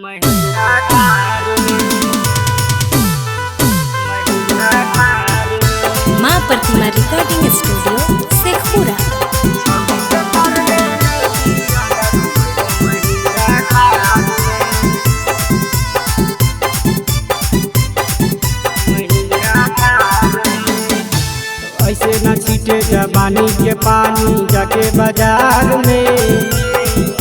माँ प्रतिमा recording studio Sheikhpura. ऐसे न छीटे जवानी के पानी जाके बाजार में,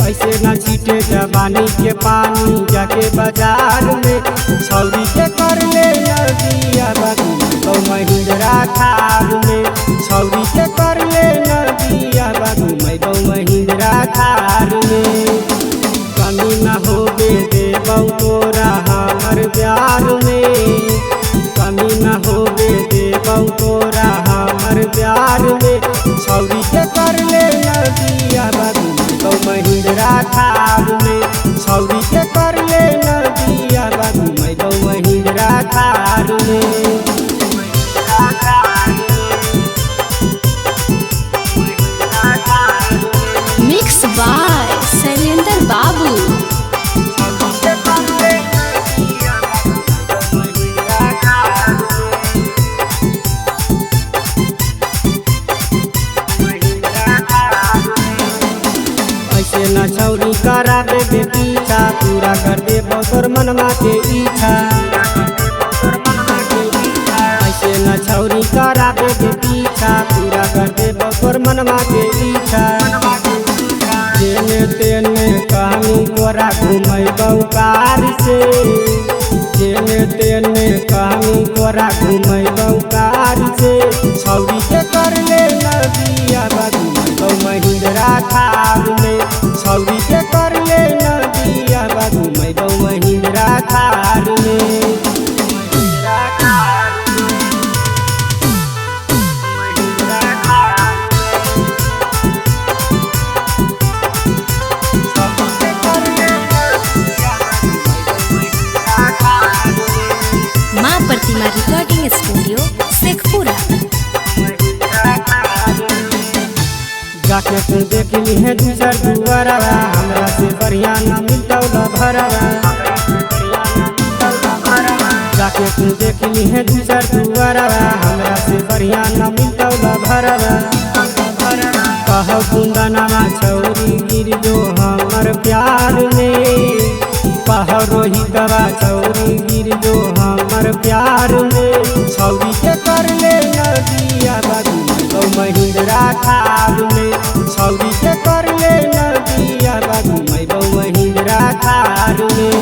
ऐसे न छीटे जवानी के पानी जाके बाजार में। छौरी के कर ले नदिया बाबू तो महिंद्रा थार में, छौरी के कर ले नदिया बाबू मैं तो महिंद्रा थार में। कमी न होबे देबौ तोरा हमर प्यार में, कमी न होबे देबौ तोरा हमर प्यार में। छौरी के कर ले नदिया बाबू तो महिंद्रा थार में, छौरी के कर ले नदिया बाबू मैं तो महिंद्रा थार में। मिक्स बाय शैलेंद्र बाबू। ऐसे न छौरी करा दे पीछा, पूरा कर दे तोर मनमा के इच्छा। ऐसे न छौरी करा दे पीछा, पूरा कर दे तोर मनमा के इच्छा। जेने तेने कहानी तोरा घुमैबौ कार से, जेने तेने कहानी तोरा घुमैबौ कार से। छौरी के कर ले नदिया बाबू तो महिंद्रा थार में, छौरी के कर ले नदिया बाबू मैं तो महिंद्रा थार में। माँ प्रतिमा रिकॉर्डिंग स्टूडियो शेखपुरा। जाके तू देख ली है दूसर दुआरवा, हमरा से बढ़िया न मिलतौ भरवा। जाके तू देख ली है दूसर दुआरवा, हमरा से बढ़िया न मिलतौ भरवा। कह कुंदनवा छौरी गिर जो हमर प्यार में, कह रोहितवा छौरी गिर जो हमर प्यार में। छौरी के कर ले नदिया बाबू तो महिंद्रा थार में, छौरी के कर ले नदिया बाबू मैं तो महिंद्रा थार में।